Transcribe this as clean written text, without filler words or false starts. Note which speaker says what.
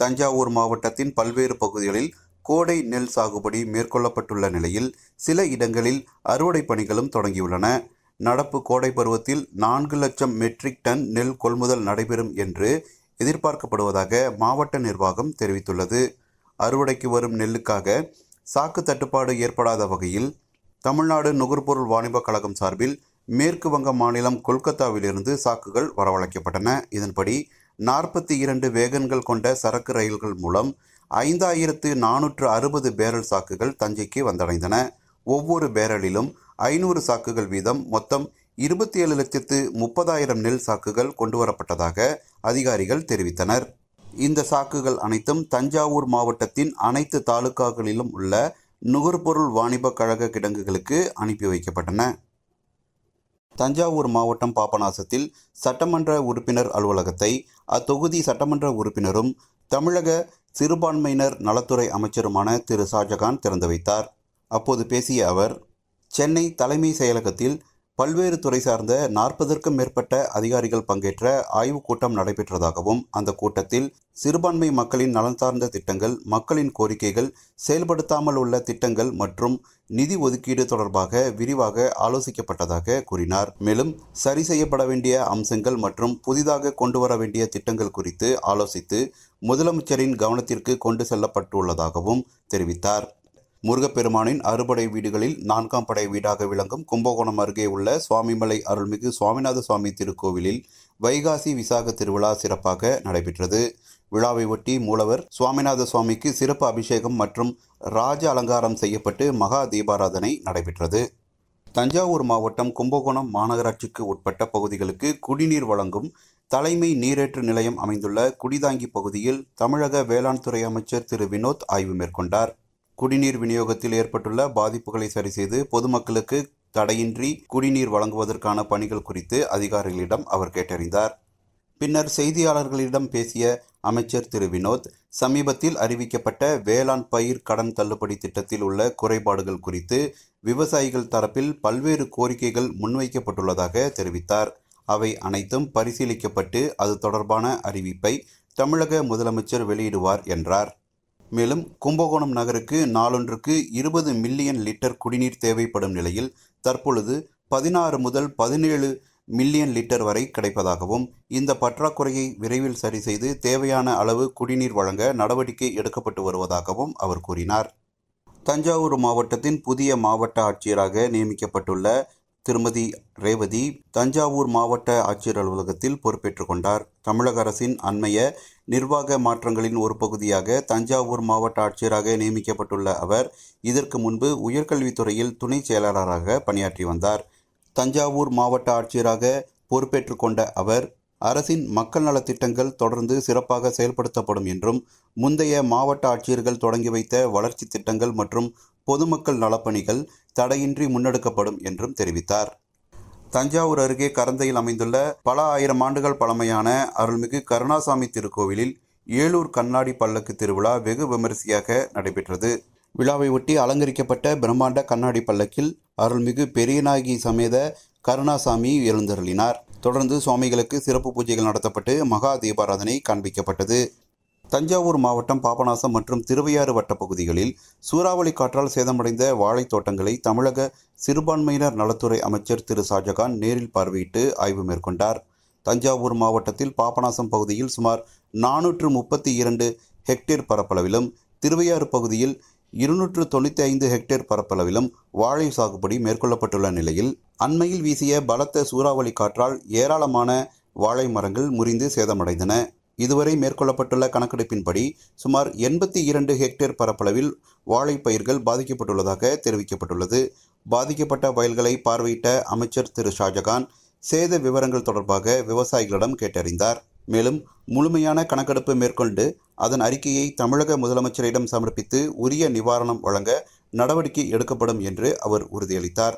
Speaker 1: தஞ்சாவூர் மாவட்டத்தின் பல்வேறு பகுதிகளில் கோடை நெல் சாகுபடி மேற்கொள்ளப்பட்டுள்ள நிலையில் சில இடங்களில் அறுவடை பணிகளும் தொடங்கியுள்ளன. நடப்பு கோடை பருவத்தில் 4 லட்சம் மெட்ரிக் டன் நெல் கொள்முதல் நடைபெறும் என்று எதிர்பார்க்கப்படுவதாக மாவட்ட நிர்வாகம் தெரிவித்துள்ளது. அறுவடைக்கு வரும் நெல்லுக்காக சாக்கு தட்டுப்பாடு ஏற்படாத வகையில் தமிழ்நாடு நுகர்பொருள் வாணிப கழகம் சார்பில் மேற்கு வங்க மாநிலம் கொல்கத்தாவிலிருந்து சாக்குகள் வரவழைக்கப்பட்டன. இதன்படி 42 வேகன்கள் கொண்ட சரக்கு ரயில்கள் மூலம் 5460 பேரல் சாக்குகள் தஞ்சைக்கு வந்தடைந்தன. ஒவ்வொரு பேரலிலும் 500 சாக்குகள் வீதம் மொத்தம் 27,30,000 நெல் சாக்குகள் கொண்டுவரப்பட்டதாக அதிகாரிகள் தெரிவித்தனர். இந்த சாக்குகள் அனைத்தும் தஞ்சாவூர் மாவட்டத்தின் அனைத்து தாலுகாக்களிலும் உள்ள நுகர்பொருள் வாணிப கழக கிடங்குகளுக்கு அனுப்பி வைக்கப்பட்டன. தஞ்சாவூர் மாவட்டம் பாபநாசத்தில் சட்டமன்ற உறுப்பினர் அலுவலகத்தை அத்தொகுதி சட்டமன்ற உறுப்பினரும் தமிழக சிறுபான்மையினர் நலத்துறை அமைச்சருமான திரு ஷாஜகான் திறந்து வைத்தார். அப்போது பேசிய அவர், சென்னை தலைமை செயலகத்தில் பல்வேறு துறை சார்ந்த 40க்கும் மேற்பட்ட அதிகாரிகள் பங்கேற்ற ஆய்வுக் கூட்டம் நடைபெற்றதாகவும், அந்த கூட்டத்தில் சிறுபான்மை மக்களின் நலன் சார்ந்த திட்டங்கள், மக்களின் கோரிக்கைகள், செயல்படுத்தாமல் உள்ள திட்டங்கள் மற்றும் நிதி ஒதுக்கீடு தொடர்பாக விரிவாக ஆலோசிக்கப்பட்டதாக கூறினார். மேலும் சரி செய்யப்பட வேண்டிய அம்சங்கள் மற்றும் புதிதாக கொண்டு வர வேண்டிய திட்டங்கள் குறித்து ஆலோசித்து முதலமைச்சரின் கவனத்திற்கு கொண்டு செல்லப்பட்டுள்ளதாகவும் தெரிவித்தார். முருகப்பெருமானின் அறுபடை வீடுகளில் 4ஆம் படை வீடாக விளங்கும் கும்பகோணம் அருகே உள்ள சுவாமிமலை அருள்மிகு சுவாமிநாத சுவாமி திருக்கோவிலில் வைகாசி விசாக திருவிழா சிறப்பாக நடைபெற்றது. விழாவை ஒட்டி மூலவர் சுவாமிநாத சுவாமிக்கு சிறப்பு அபிஷேகம் மற்றும் ராஜ அலங்காரம் செய்யப்பட்டு மகா தீபாராதனை நடைபெற்றது. தஞ்சாவூர் மாவட்டம் கும்பகோணம் மாநகராட்சிக்கு உட்பட்ட பகுதிகளுக்கு குடிநீர் வழங்கும் தலைமை நீரேற்று நிலையம் அமைந்துள்ள குடிதாங்கி பகுதியில் தமிழக வேளாண் துறை அமைச்சர் திரு வினோத் ஆய்வு மேற்கொண்டார். குடிநீர் விநியோகத்தில் ஏற்பட்டுள்ள பாதிப்புகளை சரிசெய்து பொதுமக்களுக்கு தடையின்றி குடிநீர் வழங்குவதற்கான பணிகள் குறித்து அதிகாரிகளிடம் அவர் கேட்டறிந்தார். பின்னர் செய்தியாளர்களிடம் பேசிய அமைச்சர் திரு வினோத், சமீபத்தில் அறிவிக்கப்பட்ட வேளாண் பயிர் கடன் தள்ளுபடி திட்டத்தில் உள்ள குறைபாடுகள் குறித்து விவசாயிகள் தரப்பில் பல்வேறு கோரிக்கைகள் முன்வைக்கப்பட்டுள்ளதாக தெரிவித்தார். அவை அனைத்தும் பரிசீலிக்கப்பட்டு அது தொடர்பான அறிவிப்பை தமிழக முதலமைச்சர் வெளியிடுவார் என்றார். மேலும் கும்பகோணம் நகருக்கு நாளொன்றுக்கு 20 மில்லியன் லிட்டர் குடிநீர் தேவைப்படும் நிலையில் தற்பொழுது 16 முதல் 17 மில்லியன் லிட்டர் வரை கிடைப்பதாகவும், இந்த பற்றாக்குறையை விரைவில் சரி செய்து தேவையான அளவு குடிநீர் வழங்க நடவடிக்கை எடுக்கப்பட்டு வருவதாகவும் அவர் கூறினார். தஞ்சாவூர் மாவட்டத்தின் புதிய மாவட்ட ஆட்சியராக நியமிக்கப்பட்டுள்ள திருமதி ரேவதி தஞ்சாவூர் மாவட்ட ஆட்சியர் அலுவலகத்தில் பொறுப்பேற்றுக் கொண்டார். தமிழக அரசின் அண்மைய நிர்வாக மாற்றங்களின் ஒரு பகுதியாக தஞ்சாவூர் மாவட்ட ஆட்சியராக நியமிக்கப்பட்டுள்ள அவர் இதற்கு முன்பு உயர்கல்வித்துறையில் துணை செயலாளராக பணியாற்றி வந்தார். தஞ்சாவூர் மாவட்ட ஆட்சியராக பொறுப்பேற்றுக் கொண்ட அவர், அரசின் மக்கள் நலத்திட்டங்கள் தொடர்ந்து சிறப்பாக செயல்படுத்தப்படும் என்றும், முந்தைய மாவட்ட ஆட்சியர்கள் தொடங்கி வைத்த வளர்ச்சி திட்டங்கள் மற்றும் பொதுமக்கள் நலப்பணிகள் தடையின்றி முன்னெடுக்கப்படும் என்றும் தெரிவித்தார். தஞ்சாவூர் அருகே கரந்தையில் அமைந்துள்ள பல ஆயிரம் ஆண்டுகள் பழமையான அருள்மிகு கருணாசாமி திருக்கோவிலில் ஏலூர் கண்ணாடி பல்லக்கு திருவிழா வெகு விமரிசையாக நடைபெற்றது. விழாவை ஒட்டி அலங்கரிக்கப்பட்ட பிரம்மாண்ட கண்ணாடி பல்லக்கில் அருள்மிகு பெரியநாயகி சமேத கருணாசாமி எழுந்தருளினார். தொடர்ந்து சுவாமிகளுக்கு சிறப்பு பூஜைகள் நடத்தப்பட்டு மகா தீபாராதனை காண்பிக்கப்பட்டது. தஞ்சாவூர் மாவட்டம் பாபநாசம் மற்றும் திருவையாறு வட்ட பகுதிகளில் சூறாவளி காற்றால் சேதமடைந்த வாழைத் தோட்டங்களை தமிழக சிறுபான்மையினர் நலத்துறை அமைச்சர் திரு ஷாஜகான் நேரில் பார்வையிட்டு ஆய்வு மேற்கொண்டார். தஞ்சாவூர் மாவட்டத்தில் பாபநாசம் பகுதியில் சுமார் 432 ஹெக்டேர் பரப்பளவிலும், திருவையாறு பகுதியில் 295 ஹெக்டேர் பரப்பளவிலும் வாழை சாகுபடி மேற்கொள்ளப்பட்டுள்ள நிலையில், அண்மையில் வீசிய பலத்த சூறாவளி காற்றால் ஏராளமான வாழை மரங்கள் முறிந்து சேதமடைந்தன. இதுவரை மேற்கொள்ளப்பட்டுள்ள கணக்கெடுப்பின்படி சுமார் 82 ஹெக்டேர் பரப்பளவில் வாழைப்பயிர்கள் பாதிக்கப்பட்டுள்ளதாக தெரிவிக்கப்பட்டுள்ளது. பாதிக்கப்பட்ட வயல்களை பார்வையிட்ட அமைச்சர் திரு ஷாஜகான் சேத விவரங்கள் தொடர்பாக விவசாயிகளிடம் கேட்டறிந்தார். மேலும் முழுமையான கணக்கெடுப்பு மேற்கொண்டு அதன் அறிக்கையை தமிழக முதலமைச்சரிடம் சமர்ப்பித்து உரிய நிவாரணம் வழங்க நடவடிக்கை எடுக்கப்படும் என்று அவர் உறுதியளித்தார்.